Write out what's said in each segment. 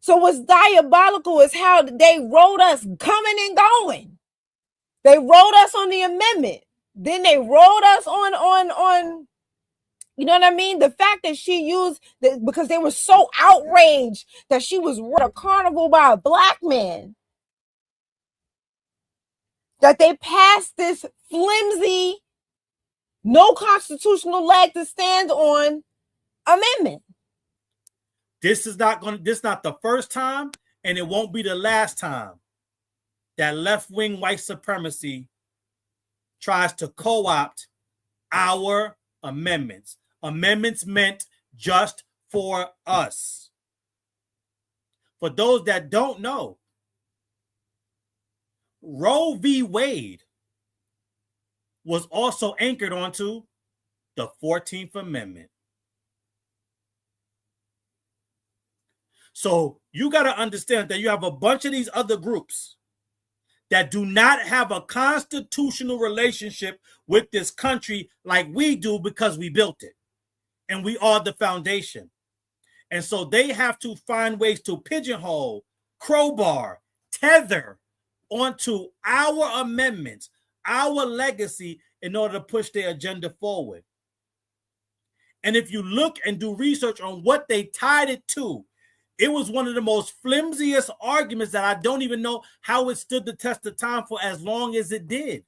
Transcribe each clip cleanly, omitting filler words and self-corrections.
So what's diabolical is how they wrote us coming and going. They wrote us on the amendment. Then they wrote us on you know what I mean? The fact that she used because they were so outraged that she was at a carnival by a black man, that they passed this flimsy, no constitutional leg to stand on amendment. This is not the first time, and it won't be the last time that left-wing white supremacy tries to co-opt our amendments. Amendments meant just for us. For those that don't know, Roe v. Wade was also anchored onto the 14th Amendment. So you got to understand that you have a bunch of these other groups that do not have a constitutional relationship with this country like we do, because we built it and we are the foundation. And so they have to find ways to pigeonhole, crowbar, tether onto our amendments, our legacy, in order to push their agenda forward. And if you look and do research on what they tied it to, it was one of the most flimsiest arguments that I don't even know how it stood the test of time for as long as it did.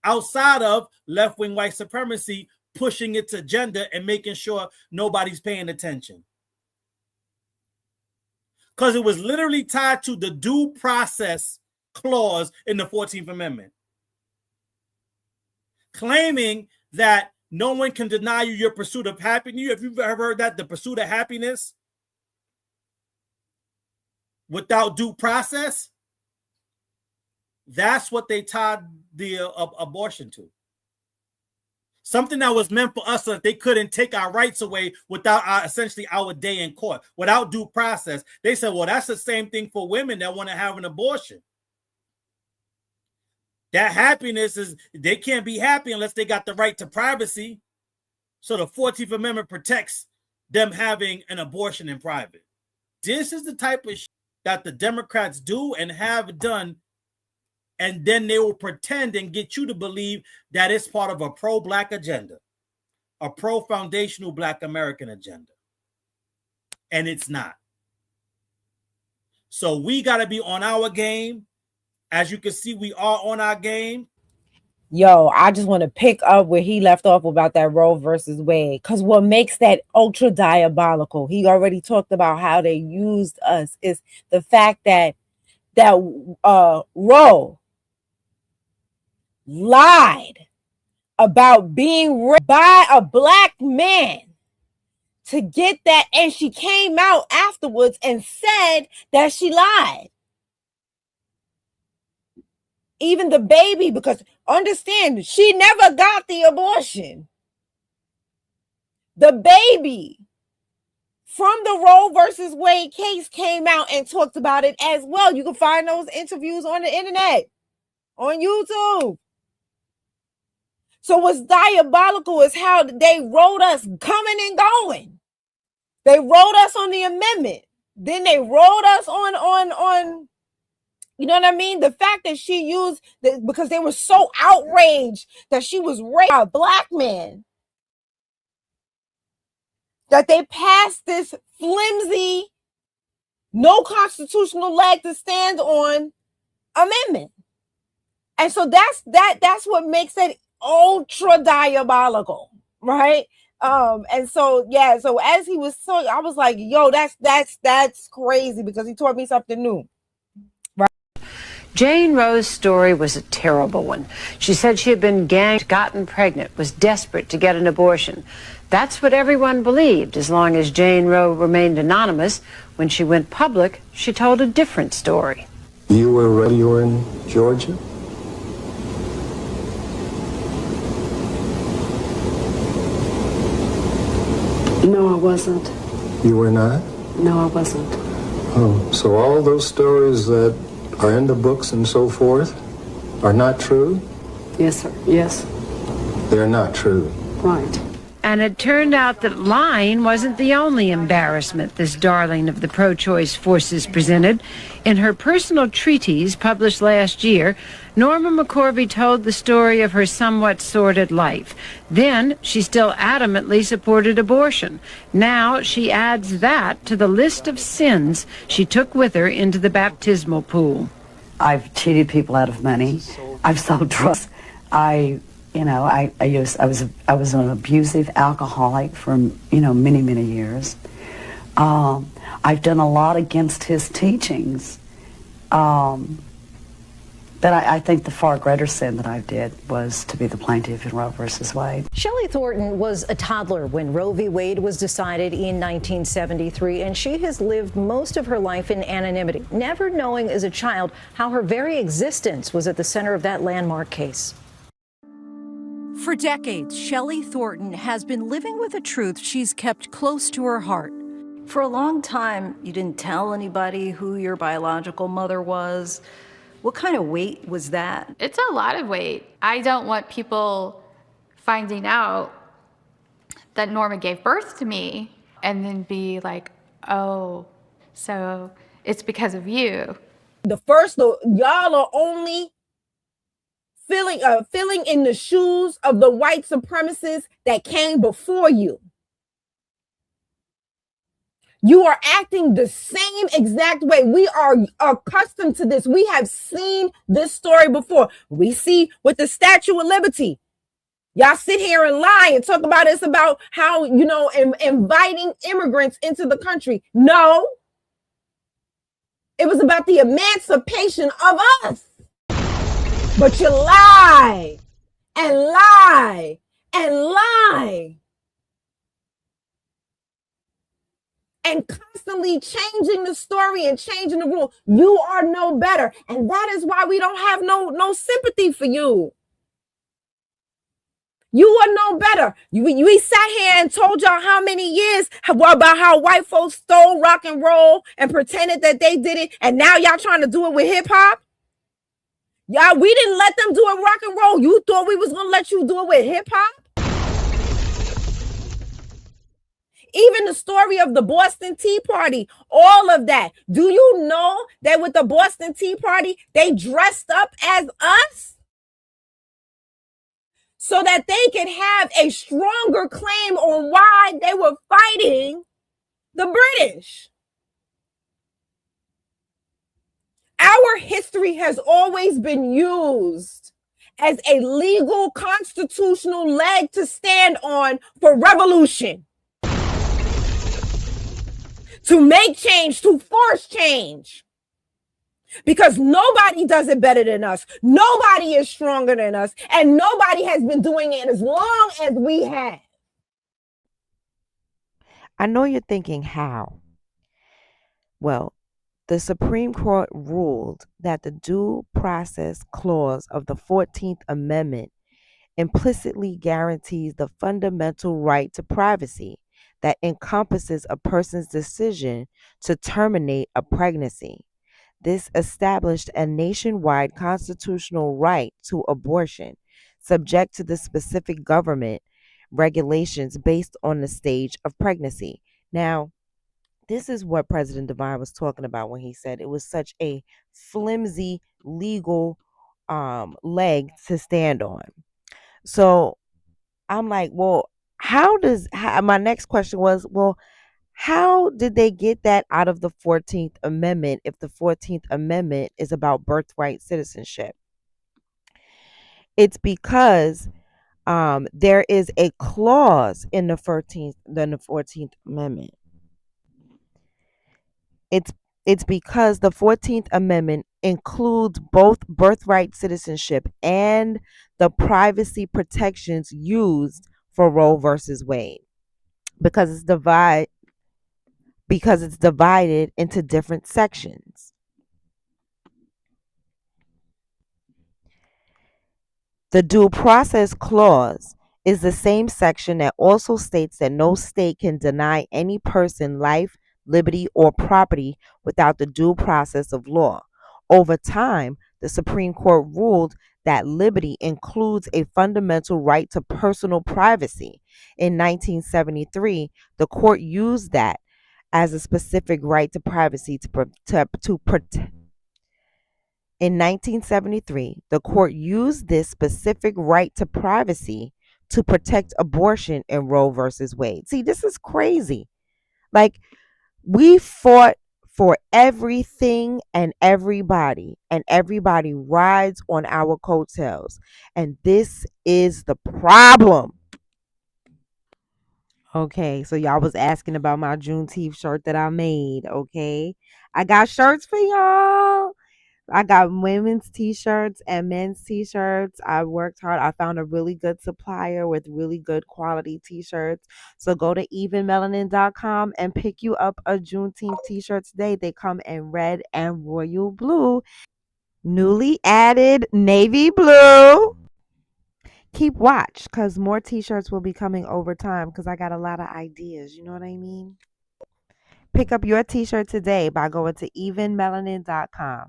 Outside of left-wing white supremacy pushing its agenda and making sure nobody's paying attention. Because it was literally tied to the due process clause in the 14th Amendment, claiming that no one can deny you your pursuit of happiness. If you've ever heard that, the pursuit of happiness without due process, that's what they tied the abortion to. Something that was meant for us so that they couldn't take our rights away without essentially our day in court, without due process. They said, well, that's the same thing for women that want to have an abortion. That happiness is, they can't be happy unless they got the right to privacy. So the 14th Amendment protects them having an abortion in private. This is the type of shit that the Democrats do and have done. And then they will pretend and get you to believe that it's part of a pro-Black agenda, a pro-foundational Black American agenda. And it's not. So we got to be on our game. As you can see, we are on our game. Yo, I just want to pick up where he left off about that Roe versus Wade, because what makes that ultra diabolical, he already talked about how they used us, is the fact that Roe lied about being raped by a black man to get that, and she came out afterwards and said that she lied. Even the baby, because understand, she never got the abortion. The baby from the Roe versus Wade case came out and talked about it as well. You can find those interviews on the internet, on YouTube. So what's diabolical is how they wrote us coming and going. They wrote us on the amendment. Then they wrote us on you know what I mean? The fact that she used, because they were so outraged that she was raped by a black man, that they passed this flimsy, no constitutional leg to stand on amendment. And so that's what makes it ultra diabolical, right? And so yeah, so as he was talking, I was like, yo, that's crazy, because he taught me something new. Jane Roe's story was a terrible one. She said she had been ganged, gotten pregnant, was desperate to get an abortion. That's what everyone believed, as long as Jane Roe remained anonymous. When she went public, she told a different story. You were in Georgia? No, I wasn't. You were not? No, I wasn't. Oh, so all those stories that are in the books and so forth are not true? Yes, sir. Yes. They're not true. Right. And it turned out that lying wasn't the only embarrassment this darling of the pro-choice forces presented. In her personal treatise published last year, Norma McCorvey told the story of her somewhat sordid life. Then she still adamantly supported abortion. Now she adds that to the list of sins she took with her into the baptismal pool. I've cheated people out of money. I've sold drugs. I was an abusive alcoholic for many years. I've done a lot against his teachings. But I think the far greater sin that I did was to be the plaintiff in Roe versus Wade. Shelley Thornton was a toddler when Roe v. Wade was decided in 1973, and she has lived most of her life in anonymity, never knowing as a child how her very existence was at the center of that landmark case. For decades, Shelley Thornton has been living with a truth she's kept close to her heart. For a long time, you didn't tell anybody who your biological mother was. What kind of weight was that? It's a lot of weight. I don't want people finding out that Norma gave birth to me and then be like, oh, so it's because of you. Y'all are only filling in the shoes of the white supremacists that came before you. You are acting the same exact way. We are accustomed to this. We have seen this story before. We see with the Statue of Liberty. Y'all sit here and lie and talk about it's about how, inviting immigrants into the country. No. It was about the emancipation of us. But you lie and lie and lie. And constantly changing the story and changing the rule. You are no better. And that is why we don't have no sympathy for you. You are no better. We sat here and told y'all how many years about how white folks stole rock and roll and pretended that they did it. And now y'all trying to do it with hip hop. Y'all, we didn't let them do it rock and roll. You thought we was going to let you do it with hip hop? Even the story of the Boston Tea Party, all of that. Do you know that with the Boston Tea Party, they dressed up as us? So that they could have a stronger claim on why they were fighting the British. Our history has always been used as a legal constitutional leg to stand on for revolution. To make change, to force change. Because nobody does it better than us. Nobody is stronger than us. And nobody has been doing it as long as we have. I know you're thinking, how? Well, the Supreme Court ruled that the Due Process Clause of the 14th Amendment implicitly guarantees the fundamental right to privacy that encompasses a person's decision to terminate a pregnancy. This established a nationwide constitutional right to abortion, subject to the specific government regulations based on the stage of pregnancy. Now, this is what President Devine was talking about when he said it was such a flimsy legal leg to stand on. So I'm like, well, my next question was, well, how did they get that out of the 14th Amendment if the 14th Amendment is about birthright citizenship? It's because there is a clause in the 14th Amendment. It's because the 14th Amendment includes both birthright citizenship and the privacy protections used for Roe versus Wade, because it's divided into different sections. The Due Process Clause is the same section that also states that no state can deny any person life, liberty, or property without the due process of law. Over time, the Supreme Court ruled that liberty includes a fundamental right to personal privacy, In 1973, the court used that as a specific right to privacy to protect. In 1973, the court used this specific right to privacy to protect abortion in Roe versus Wade. See, this is crazy. Like, we fought for everything and everybody rides on our coattails. And this is the problem. Okay, so y'all was asking about my Juneteenth shirt that I made. Okay, I got shirts for y'all. I got women's t-shirts and men's t-shirts. I worked hard. I found a really good supplier with really good quality t-shirts. So go to evenmelanin.com and pick you up a Juneteenth t-shirt today. They come in red and royal blue. Newly added navy blue. Keep watch because more t-shirts will be coming over time because I got a lot of ideas. You know what I mean? Pick up your t-shirt today by going to evenmelanin.com.